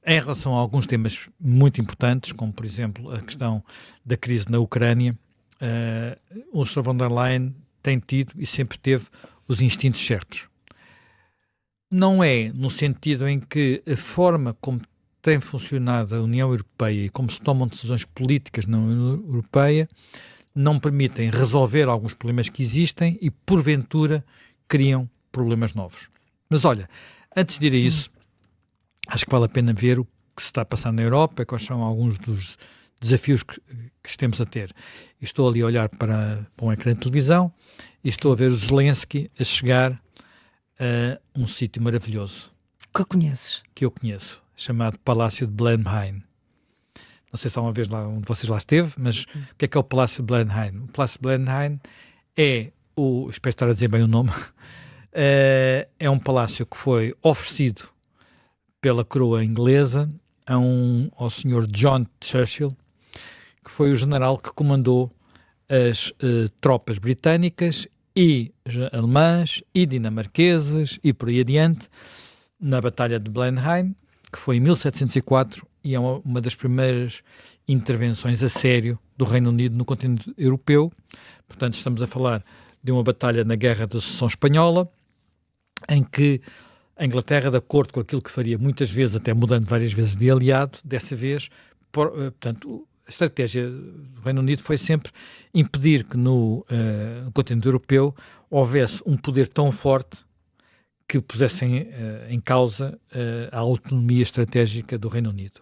em relação a alguns temas muito importantes, como por exemplo a questão da crise na Ucrânia, Ursula von der Leyen tem tido e sempre teve os instintos certos. Não é no sentido em que a forma como tem funcionado a União Europeia e como se tomam decisões políticas na União Europeia não permitem resolver alguns problemas que existem e, porventura, criam problemas novos. Mas olha, antes de ir a isso, acho que vale a pena ver o que se está a passar na Europa, quais são alguns dos desafios que estamos a ter. Estou ali a olhar para um ecrã de televisão e estou a ver o Zelensky a chegar a um sítio maravilhoso. Que conheces? Que eu conheço, chamado Palácio de Blenheim. Não sei se há uma vez lá onde vocês lá esteve, mas o que é o Palácio de Blenheim? O Palácio de Blenheim é espero estar a dizer bem o nome, é um palácio que foi oferecido pela coroa inglesa ao Sr. John Churchill, que foi o general que comandou as tropas britânicas e alemãs e dinamarquesas e por aí adiante na Batalha de Blenheim, que foi em 1704 e é uma das primeiras intervenções a sério do Reino Unido no continente europeu. Portanto, estamos a falar de uma batalha na Guerra da Sucessão Espanhola, em que a Inglaterra, de acordo com aquilo que faria muitas vezes, até mudando várias vezes de aliado, dessa vez, portanto, a estratégia do Reino Unido foi sempre impedir que no continente europeu houvesse um poder tão forte que pusessem em causa a autonomia estratégica do Reino Unido.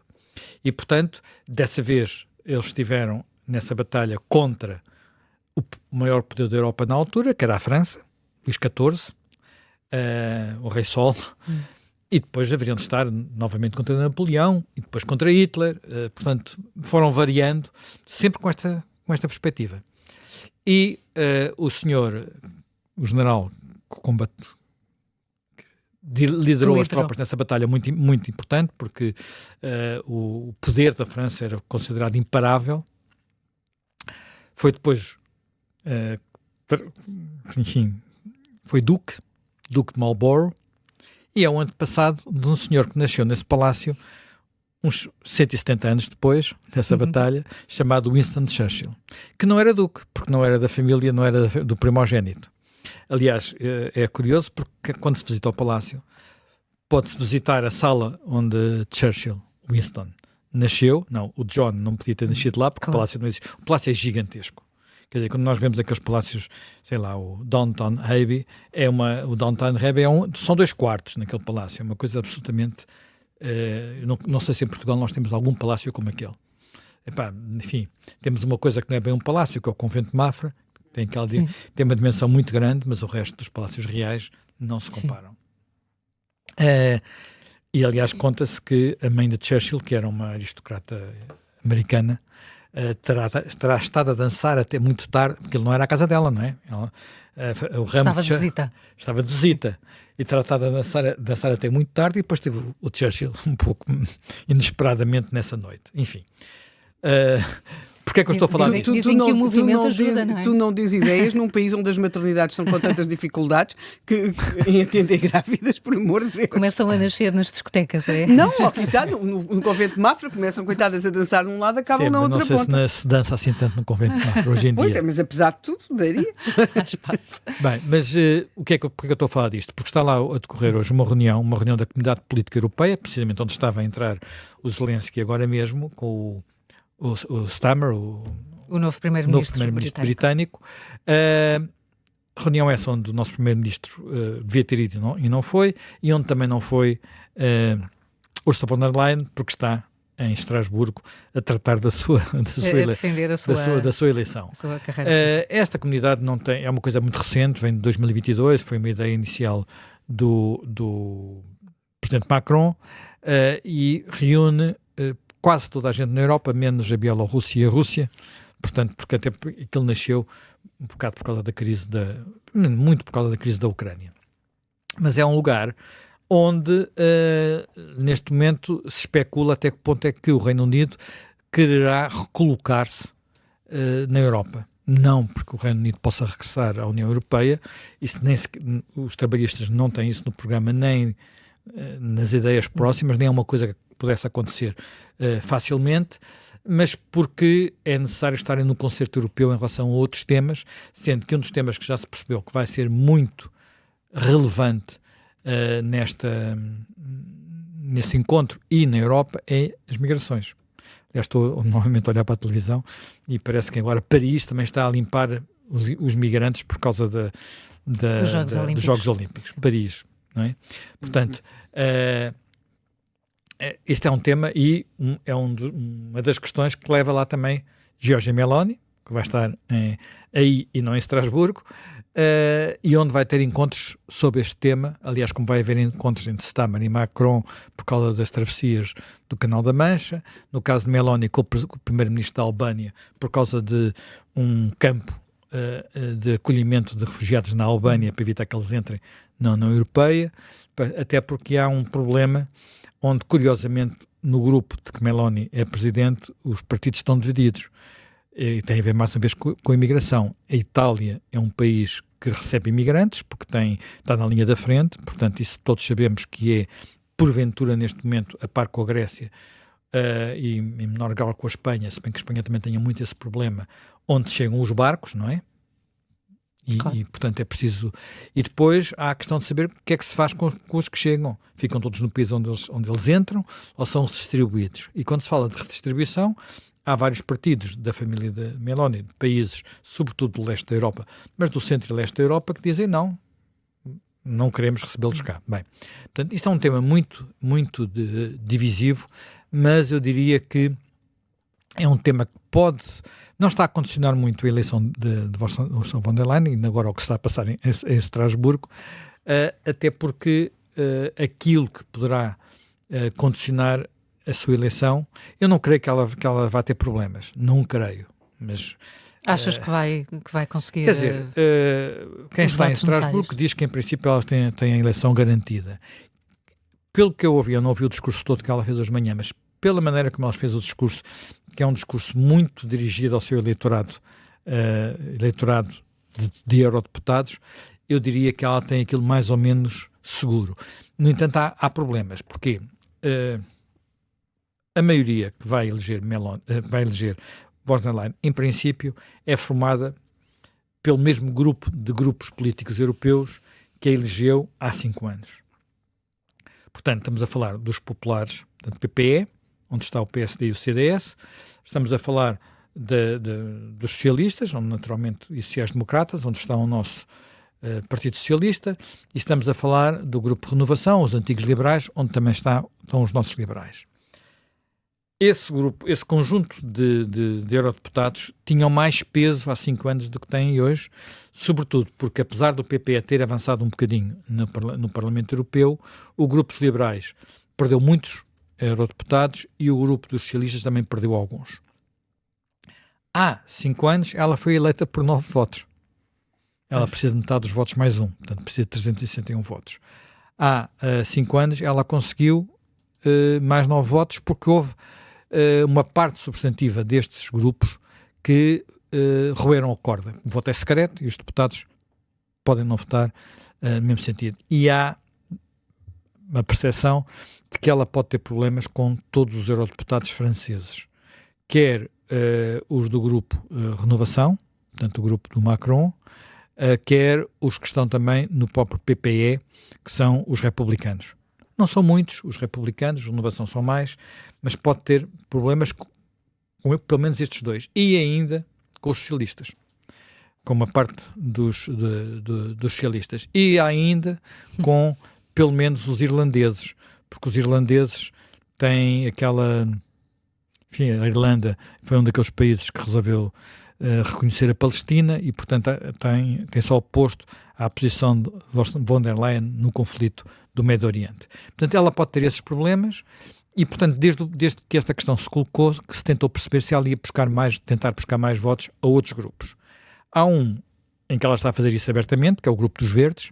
E, portanto, dessa vez eles estiveram nessa batalha contra o maior poder da Europa na altura, que era a França, Luís XIV, o Rei Sol, e depois haveriam de estar novamente contra Napoleão, e depois contra Hitler, portanto, foram variando, sempre com esta perspectiva. E o general que liderou as tropas nessa batalha muito, muito importante, porque o poder da França era considerado imparável. Foi depois, enfim, foi Duque de Marlborough, e é o antepassado de um senhor que nasceu nesse palácio uns 170 anos depois dessa batalha, chamado Winston Churchill, que não era Duque, porque não era da família, não era do primogénito. Aliás, é curioso porque quando se visita ao palácio, pode-se visitar a sala onde Churchill, Winston, nasceu. Não, o John não podia ter nascido lá porque o palácio não existe. O palácio é gigantesco. Quer dizer, quando nós vemos aqueles palácios, sei lá, o Downton Abbey, são 2 quartos naquele palácio. É uma coisa absolutamente... não sei se em Portugal nós temos algum palácio como aquele. Enfim, temos uma coisa que não é bem um palácio, que é o Convento de Mafra, tem uma dimensão muito grande, mas o resto dos palácios reais não se comparam. E, aliás, conta-se que a mãe de Churchill, que era uma aristocrata americana, terá estado a dançar até muito tarde, porque ele não era a casa dela, não é? Estava de visita. Estava de visita. E terá estado a dançar até muito tarde, e depois teve o Churchill um pouco inesperadamente nessa noite. Enfim. Porque é que eu estou a falar disto? Dizem que o movimento ajuda, não é? Tu não dizes ideias num país onde as maternidades estão com tantas dificuldades que em atender grávidas, por amor de Deus. Começam a nascer nas discotecas, é? Não, ou quizá no Convento de Mafra começam, coitadas, a dançar num lado, acabam na outra ponta. Não sei se dança assim tanto no Convento de Mafra hoje em dia. Pois é, mas apesar de tudo, daria. Há espaço. Bem, mas porque é que eu estou a falar disto? Porque está lá a decorrer hoje uma reunião da Comunidade Política Europeia, precisamente onde estava a entrar o Zelensky agora mesmo, com o Stammer, o novo primeiro-ministro britânico. Reunião essa onde o nosso primeiro-ministro devia ter ido e não foi, e onde também não foi Ursula von der Leyen, porque está em Estrasburgo a tratar da sua eleição. A sua carreira. Esta comunidade é uma coisa muito recente, vem de 2022, foi uma ideia inicial do presidente Macron, e reúne quase toda a gente na Europa, menos a Bielorrússia e a Rússia, portanto, porque até aquilo nasceu um bocado por causa da crise muito por causa da crise da Ucrânia. Mas é um lugar onde, neste momento, se especula até que ponto é que o Reino Unido quererá recolocar-se na Europa. Não porque o Reino Unido possa regressar à União Europeia, os trabalhistas não têm isso no programa nem nas ideias próximas, nem é uma coisa que pudesse acontecer facilmente, mas porque é necessário estarem no concerto europeu em relação a outros temas, sendo que um dos temas que já se percebeu que vai ser muito relevante nesse encontro e na Europa é as migrações. Aliás, estou novamente a olhar para a televisão e parece que agora Paris também está a limpar os migrantes por causa dos Jogos Olímpicos. Paris, não é? Portanto, este é um tema e uma das questões que leva lá também Giorgia Meloni, que vai estar aí e não em Estrasburgo, e onde vai ter encontros sobre este tema. Aliás, como vai haver encontros entre Stammer e Macron por causa das travessias do Canal da Mancha, no caso de Meloni com o primeiro-ministro da Albânia por causa de um campo de acolhimento de refugiados na Albânia para evitar que eles entrem na União Europeia, até porque há um problema onde, curiosamente, no grupo de que Meloni é presidente, os partidos estão divididos. E tem a ver mais uma vez com a imigração. A Itália é um país que recebe imigrantes, porque está na linha da frente, portanto, isso todos sabemos que é, porventura, neste momento, a par com a Grécia, e em menor grau com a Espanha, se bem que a Espanha também tenha muito esse problema, onde chegam os barcos, não é? Claro. E, portanto, é preciso... E depois há a questão de saber o que é que se faz com os que chegam. Ficam todos no país onde eles entram ou são redistribuídos? E quando se fala de redistribuição, há vários partidos da família de Meloni, de países, sobretudo do leste da Europa, mas do centro e leste da Europa, que dizem não queremos recebê-los cá. Bem, portanto, isto é um tema muito, muito divisivo, mas eu diria que é um tema que não está a condicionar muito a eleição de Ursula von der Leyen, e agora o que está a passar em Estrasburgo, até porque aquilo que poderá condicionar a sua eleição, eu não creio que ela vá ter problemas, não creio, mas... Achas que vai conseguir... Quer dizer, quem está em Estrasburgo diz que em princípio elas têm a eleição garantida. Pelo que eu ouvi, eu não ouvi o discurso todo que ela fez hoje de manhã, mas pela maneira como ela fez o discurso, que é um discurso muito dirigido ao seu eleitorado de eurodeputados, eu diria que ela tem aquilo mais ou menos seguro. No entanto, há problemas, porque a maioria que vai eleger von der Leyen, em princípio, é formada pelo mesmo grupo de grupos políticos europeus que a elegeu há 5 anos. Portanto, estamos a falar dos populares, portanto, PPE, onde está o PSD e o CDS, estamos a falar dos socialistas, onde naturalmente, e sociais-democratas, onde está o nosso Partido Socialista, e estamos a falar do grupo Renovação, os antigos liberais, onde também estão os nossos liberais. Esse conjunto de eurodeputados tinham mais peso há 5 anos do que têm hoje, sobretudo porque, apesar do PPE ter avançado um bocadinho no Parlamento Europeu, o grupo dos liberais perdeu muitos eurodeputados e o grupo dos socialistas também perdeu alguns. Há 5 anos ela foi eleita por 9 votos. Ela precisa de metade dos votos mais um, portanto precisa de 361 votos. Há 5 anos ela conseguiu mais 9 votos porque houve uma parte substantiva destes grupos que roeram a corda. O voto é secreto e os deputados podem não votar no mesmo sentido. E há uma percepção de que ela pode ter problemas com todos os eurodeputados franceses, quer os do grupo Renovação, portanto o grupo do Macron, quer os que estão também no próprio PPE, que são os republicanos. Não são muitos os republicanos, Renovação são mais, mas pode ter problemas com pelo menos estes dois. E ainda com os socialistas, com uma parte dos socialistas. E ainda com, pelo menos, os irlandeses, porque os irlandeses têm aquela... Enfim, a Irlanda foi um daqueles países que resolveu reconhecer a Palestina e, portanto, tem só oposto à posição de von der Leyen no conflito do Médio Oriente. Portanto, ela pode ter esses problemas e, portanto, desde que esta questão se colocou, que se tentou perceber se ela ia tentar buscar mais votos a outros grupos. Há um em que ela está a fazer isso abertamente, que é o grupo dos Verdes.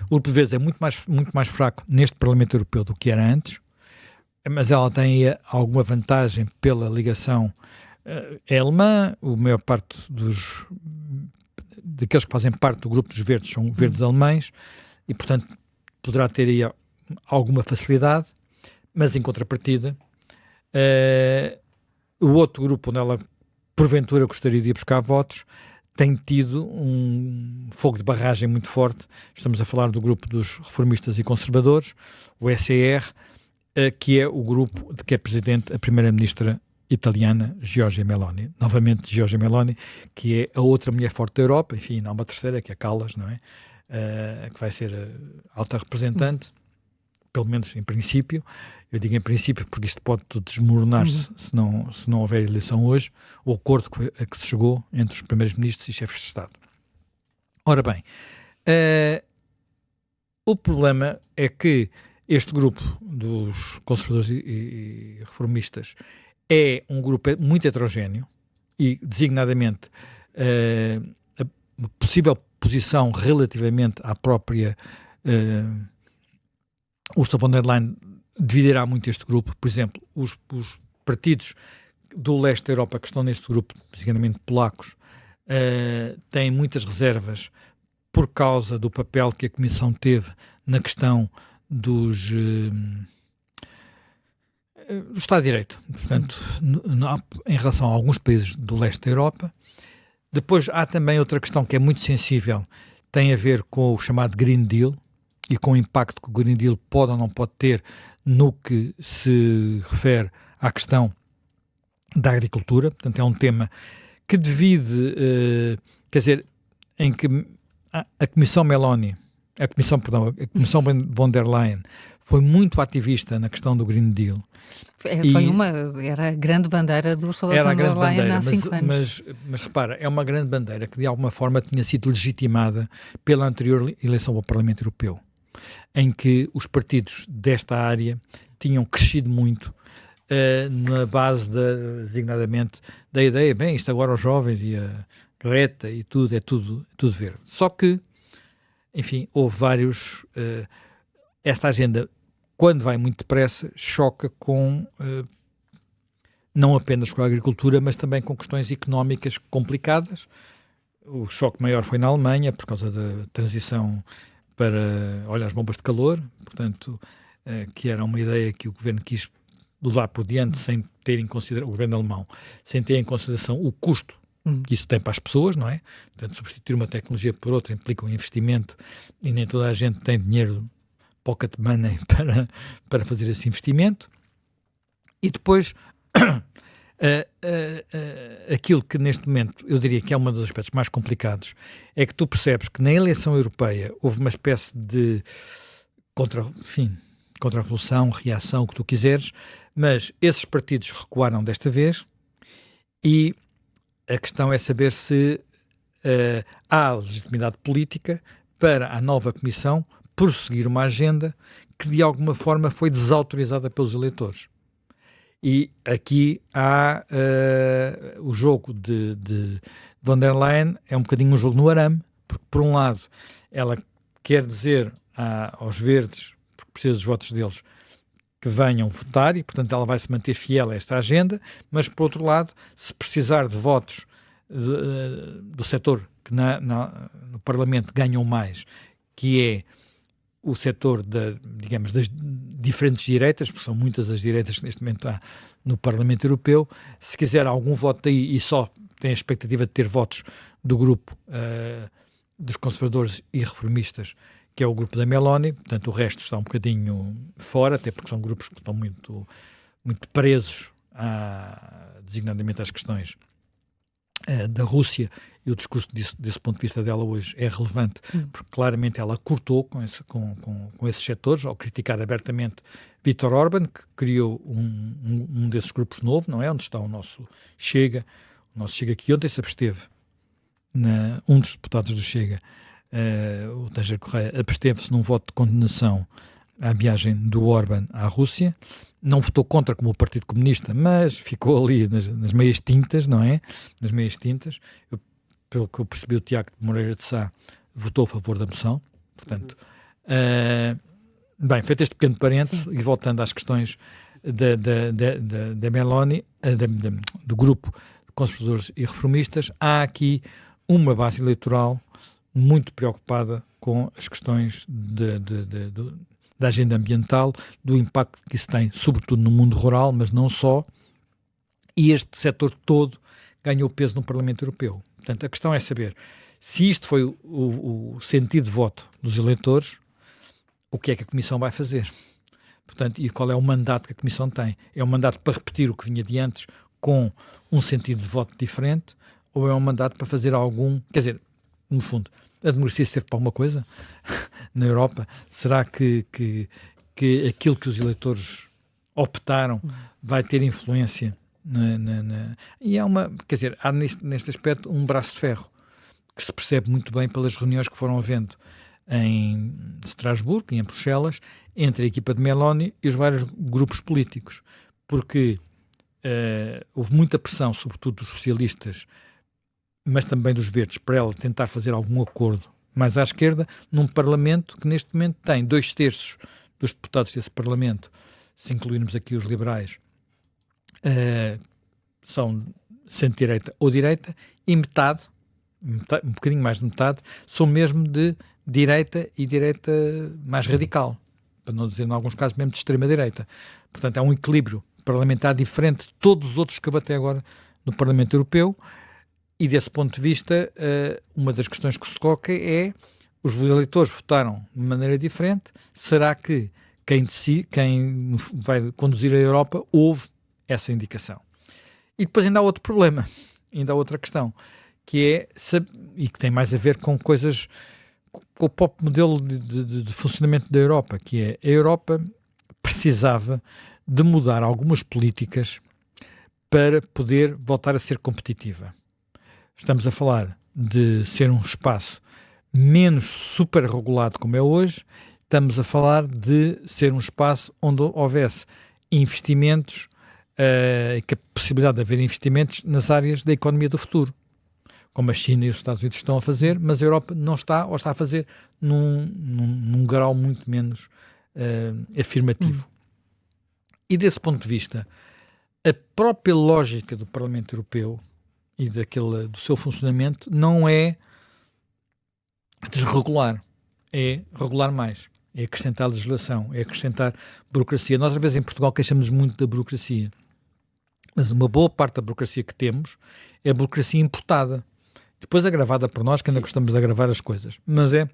O grupo dos Verdes é muito mais fraco neste Parlamento Europeu do que era antes, mas ela tem alguma vantagem pela ligação alemã. A maior parte daqueles que fazem parte do grupo dos Verdes são verdes alemães e, portanto, poderá ter aí alguma facilidade, mas em contrapartida, o outro grupo onde ela porventura gostaria de ir buscar votos tem tido um fogo de barragem muito forte. Estamos a falar do grupo dos reformistas e conservadores, o SER, que é o grupo de que é presidente a primeira-ministra italiana, Giorgia Meloni. Novamente, Giorgia Meloni, que é a outra mulher forte da Europa. Enfim, há uma terceira, que é a Callas, não é? Que vai ser a alta representante, pelo menos em princípio. Eu digo em princípio porque isto pode tudo desmoronar-se se não houver eleição hoje, o acordo a que se chegou entre os primeiros ministros e chefes de Estado. Ora bem, o problema é que este grupo dos conservadores e reformistas é um grupo muito heterogéneo e, designadamente, a possível posição relativamente à própria Ursula von der Leyen dividirá muito este grupo. Por exemplo, os partidos do leste da Europa que estão neste grupo, basicamente polacos, têm muitas reservas por causa do papel que a Comissão teve na questão do Estado de Direito. Portanto, em relação a alguns países do leste da Europa. Depois há também outra questão que é muito sensível, tem a ver com o chamado Green Deal e com o impacto que o Green Deal pode ou não pode ter no que se refere à questão da agricultura. Portanto, é um tema que divide, quer dizer, em que a Comissão Meloni, a Comissão von der Leyen foi muito ativista na questão do Green Deal. Era a grande bandeira do Ursula von der Leyen há 5 anos. Mas repara, é uma grande bandeira que de alguma forma tinha sido legitimada pela anterior eleição ao Parlamento Europeu, em que os partidos desta área tinham crescido muito na base, designadamente, da ideia, bem, isto agora os jovens e a Greta e tudo, é tudo verde. Só que, enfim, houve vários... esta agenda, quando vai muito depressa, choca com... não apenas com a agricultura, mas também com questões económicas complicadas. O choque maior foi na Alemanha, por causa da transição para, as bombas de calor, portanto, que era uma ideia que o governo quis levar por diante sem ter em consideração, o governo alemão, sem ter em consideração o custo que isso tem para as pessoas, não é? Portanto, substituir uma tecnologia por outra implica um investimento e nem toda a gente tem dinheiro, pocket money, para fazer esse investimento. E depois, aquilo que neste momento eu diria que é um dos aspectos mais complicados é que tu percebes que na eleição europeia houve uma espécie de contra-revolução, reação, o que tu quiseres, mas esses partidos recuaram desta vez e a questão é saber se há legitimidade política para a nova Comissão prosseguir uma agenda que de alguma forma foi desautorizada pelos eleitores. E aqui há o jogo de von der Leyen, é um bocadinho um jogo no arame, porque por um lado ela quer dizer aos verdes, porque precisa dos votos deles, que venham votar e, portanto, ela vai se manter fiel a esta agenda, mas, por outro lado, se precisar de votos do setor que no Parlamento ganham mais, que é o setor das diferentes direitas, porque são muitas as direitas que neste momento há no Parlamento Europeu, se quiser algum voto daí e só tem a expectativa de ter votos do grupo dos conservadores e reformistas, que é o grupo da Meloni, portanto o resto está um bocadinho fora, até porque são grupos que estão muito, muito presos designadamente às questões da Rússia, e o discurso desse ponto de vista dela hoje é relevante, porque claramente ela cortou com esses setores, ao criticar abertamente Viktor Orbán, que criou um desses grupos novo, não é? Onde está o nosso Chega que ontem se absteve, um dos deputados do Chega, o Tanger Correia, absteve-se num voto de condenação à viagem do Orbán à Rússia, não votou contra como o Partido Comunista, mas ficou ali nas meias tintas, não é? Nas meias tintas. Pelo que eu percebi, o Tiago de Moreira de Sá votou a favor da moção. Portanto, bem, feito este pequeno parênteses, e voltando às questões da Meloni, do grupo de conservadores e reformistas, há aqui uma base eleitoral muito preocupada com as questões da agenda ambiental, do impacto que isso tem, sobretudo no mundo rural, mas não só, e este setor todo ganhou peso no Parlamento Europeu. Portanto, a questão é saber se isto foi o sentido de voto dos eleitores, o que é que a Comissão vai fazer? Portanto, e qual é o mandato que a Comissão tem? É um mandato para repetir o que vinha de antes com um sentido de voto diferente, ou é um mandato para fazer algum... Quer dizer, no fundo, a democracia serve para alguma coisa na Europa? Será que aquilo que os eleitores optaram vai ter influência E quer dizer, há neste aspecto um braço de ferro que se percebe muito bem pelas reuniões que foram havendo em Estrasburgo e em Bruxelas entre a equipa de Meloni e os vários grupos políticos, porque houve muita pressão, sobretudo dos socialistas, mas também dos verdes, para ela tentar fazer algum acordo mais à esquerda, num Parlamento que neste momento tem 2/3 dos deputados desse Parlamento, se incluirmos aqui os liberais, são centro-direita ou direita, e metade, um bocadinho mais de metade, são mesmo de direita e direita mais radical, para não dizer em alguns casos mesmo de extrema-direita. Portanto, há um equilíbrio parlamentar diferente de todos os outros que houve até agora no Parlamento Europeu, e desse ponto de vista, uma das questões que se coloca é: os eleitores votaram de maneira diferente, será que quem vai conduzir a Europa ouve essa indicação? E depois ainda há outro problema, ainda há outra questão, que é, e que tem mais a ver com coisas, com o próprio modelo de funcionamento da Europa, que é: a Europa precisava de mudar algumas políticas para poder voltar a ser competitiva. Estamos a falar de ser um espaço menos super regulado como é hoje, estamos a falar de ser um espaço onde houvesse investimentos, que a possibilidade de haver investimentos nas áreas da economia do futuro, como a China e os Estados Unidos estão a fazer, mas a Europa não está, ou está a fazer num grau muito menos afirmativo. E desse ponto de vista, a própria lógica do Parlamento Europeu e do seu funcionamento não é desregular, é regular mais, é acrescentar legislação, é acrescentar burocracia. Nós, às vezes, em Portugal, queixamos muito da burocracia, mas uma boa parte da burocracia que temos é a burocracia importada, depois agravada por nós, que ainda gostamos de agravar as coisas, mas é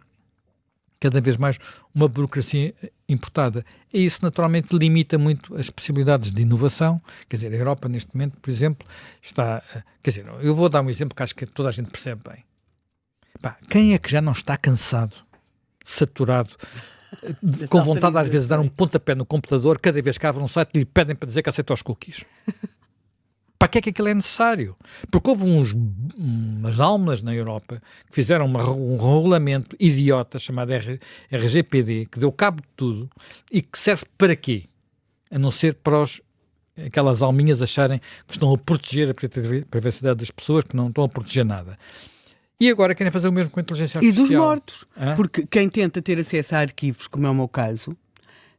cada vez mais uma burocracia importada. E isso, naturalmente, limita muito as possibilidades de inovação. Quer dizer, a Europa, neste momento, por exemplo, está... Quer dizer, eu vou dar um exemplo que acho que toda a gente percebe bem. Quem é que já não está cansado, saturado, com vontade, às vezes, de dar um pontapé no computador cada vez que abre um site e lhe pedem para dizer que aceita os cookies? Para que é que aquilo é necessário? Porque houve umas almas na Europa que fizeram um regulamento idiota chamado RGPD, que deu cabo de tudo, e que serve para quê? A não ser para aquelas alminhas acharem que estão a proteger a privacidade das pessoas, que não estão a proteger nada. E agora querem fazer o mesmo com a inteligência artificial. E dos mortos. Porque quem tenta ter acesso a arquivos, como é o meu caso,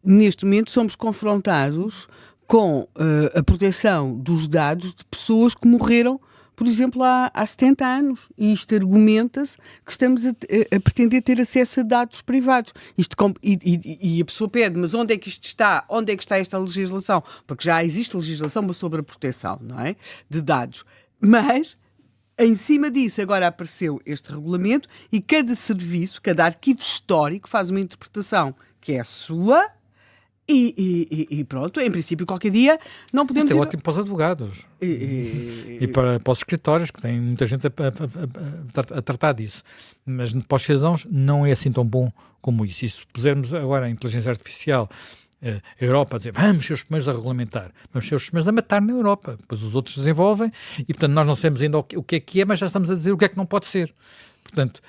neste momento somos confrontados com a proteção dos dados de pessoas que morreram, por exemplo, há 70 anos. E isto argumenta-se que estamos a pretender ter acesso a dados privados. E a pessoa pede: mas onde é que isto está? Onde é que está esta legislação? Porque já existe legislação sobre a proteção, não é? De dados. Mas, em cima disso, agora apareceu este regulamento e cada serviço, cada arquivo histórico faz uma interpretação que é a sua. E pronto, em princípio, qualquer dia não podemos... Isto é ótimo para os advogados e para os escritórios, que tem muita gente a tratar disso. Mas para os cidadãos não é assim tão bom como isso. E se pusermos agora a inteligência artificial, a Europa a dizer: vamos ser os primeiros a regulamentar, vamos ser os primeiros a matar na Europa, depois os outros desenvolvem, e portanto nós não sabemos ainda o que é, mas já estamos a dizer o que é que não pode ser. Portanto,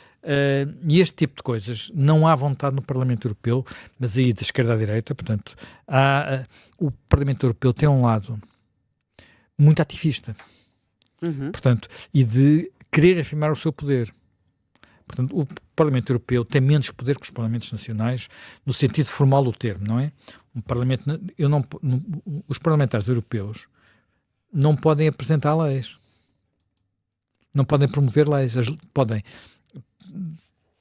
e este tipo de coisas não há vontade no Parlamento Europeu, mas aí da esquerda à direita. Portanto, o Parlamento Europeu tem um lado muito ativista, portanto, e de querer afirmar o seu poder. Portanto, o Parlamento Europeu tem menos poder que os Parlamentos Nacionais, no sentido formal do termo, não é? Os parlamentares europeus não podem apresentar leis, não podem promover leis, podem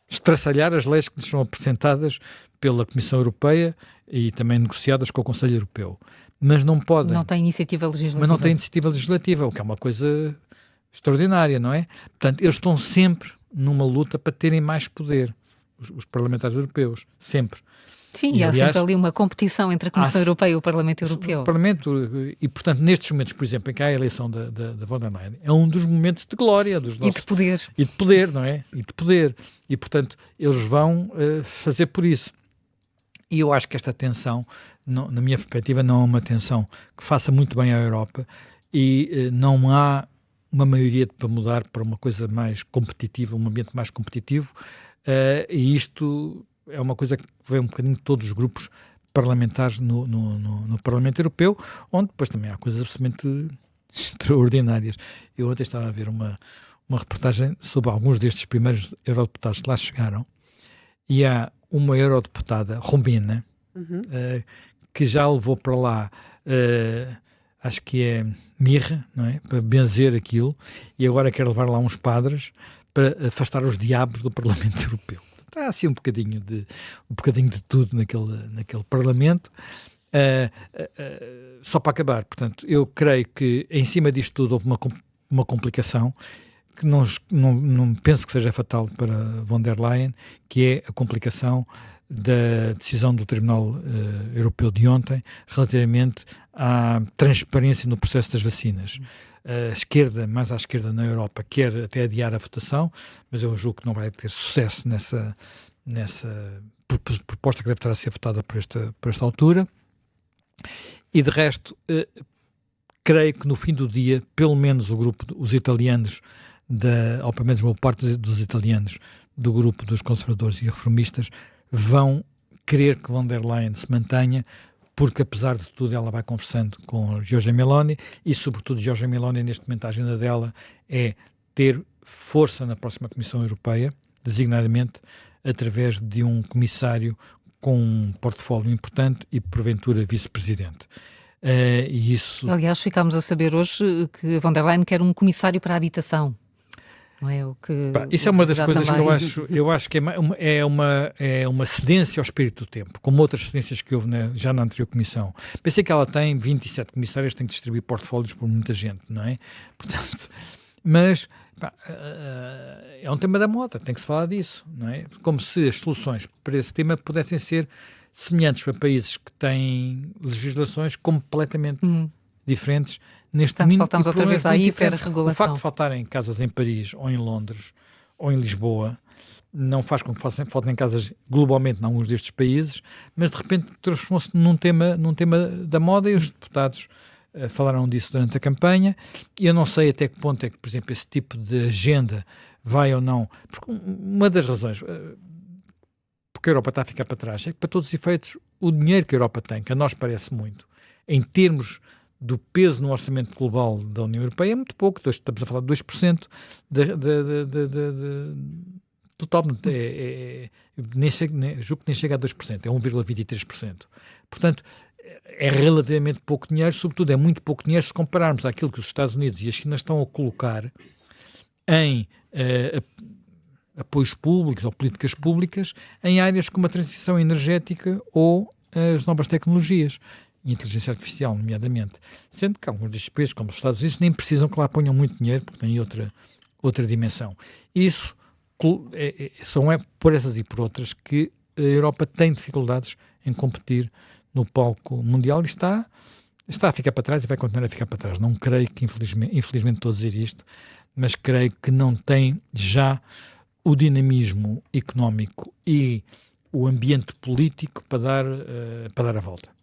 estraçalhar as leis que lhes são apresentadas pela Comissão Europeia e também negociadas com o Conselho Europeu. Mas não podem. Não tem iniciativa legislativa. Mas não tem iniciativa legislativa, o que é uma coisa extraordinária, não é? Portanto, eles estão sempre numa luta para terem mais poder, os parlamentares europeus, sempre. Sim, e há aliás, sempre ali uma competição entre a Comissão Europeia e o Parlamento Europeu. O Parlamento, e portanto, nestes momentos, por exemplo, em que há a eleição da von der Leyen, é um dos momentos de glória dos nossos... E de poder. E de poder, não é? E de poder. E, portanto, eles vão fazer por isso. E eu acho que esta tensão, na minha perspectiva, não é uma tensão que faça muito bem à Europa e não há uma maioria para mudar para uma coisa mais competitiva, um ambiente mais competitivo, e isto é uma coisa que vem um bocadinho de todos os grupos parlamentares no Parlamento Europeu, onde depois também há coisas absolutamente extraordinárias. Eu ontem estava a ver uma reportagem sobre alguns destes primeiros eurodeputados que lá chegaram, e há uma eurodeputada romena que já levou para lá, acho que é mirra, não é? Para benzer aquilo, e agora quer levar lá uns padres para afastar os diabos do Parlamento Europeu. Está assim um bocadinho de tudo naquele Parlamento. Só para acabar, portanto, eu creio que em cima disto tudo houve uma complicação que não penso que seja fatal para von der Leyen, que é a complicação da decisão do Tribunal Europeu de ontem relativamente à transparência no processo das vacinas. A esquerda, mais à esquerda na Europa, quer até adiar a votação, mas eu julgo que não vai ter sucesso nessa proposta que deve estar a ser votada por esta altura. E de resto, creio que no fim do dia, pelo menos os italianos, ou pelo menos uma parte dos italianos do grupo dos conservadores e reformistas, vão querer que von der Leyen se mantenha, porque apesar de tudo ela vai conversando com Giorgia Meloni e sobretudo Giorgia Meloni neste momento a agenda dela é ter força na próxima Comissão Europeia, designadamente através de um comissário com um portfólio importante e porventura vice-presidente. E isso... Aliás, ficámos a saber hoje que von der Leyen quer um comissário para a habitação. Não é o que... Isso é uma das coisas também... que eu acho que é uma cedência ao espírito do tempo, como outras cedências que houve já na anterior comissão. Pensei que ela tem 27 comissários, tem que distribuir portfólios por muita gente, não é? Portanto, mas é um tema da moda, tem que se falar disso, não é? Como se as soluções para esse tema pudessem ser semelhantes para países que têm legislações completamente diferentes. Portanto, faltamos outra vez à hiperregulação. O facto de faltarem casas em Paris ou em Londres ou em Lisboa não faz com que faltem casas globalmente em alguns destes países, mas de repente transformou-se num tema da moda e os deputados falaram disso durante a campanha e eu não sei até que ponto é que, por exemplo, esse tipo de agenda vai ou não, porque uma das razões porque a Europa está a ficar para trás é que, para todos os efeitos, o dinheiro que a Europa tem, que a nós parece muito, em termos do peso no orçamento global da União Europeia, é muito pouco. Estamos a falar de 2% total. Julgo que nem chega a 2%, é 1,23%. Portanto, é relativamente pouco dinheiro, sobretudo é muito pouco dinheiro se compararmos àquilo que os Estados Unidos e a China estão a colocar em apoios públicos ou políticas públicas em áreas como a transição energética ou as novas tecnologias. Inteligência artificial, nomeadamente. Sendo que alguns destes países, como os Estados Unidos, nem precisam que lá ponham muito dinheiro, porque têm outra dimensão. Isso são por essas e por outras que a Europa tem dificuldades em competir no palco mundial e está a ficar para trás e vai continuar a ficar para trás. Não creio que, infelizmente estou a dizer isto, mas creio que não tem já o dinamismo económico e o ambiente político para dar a volta.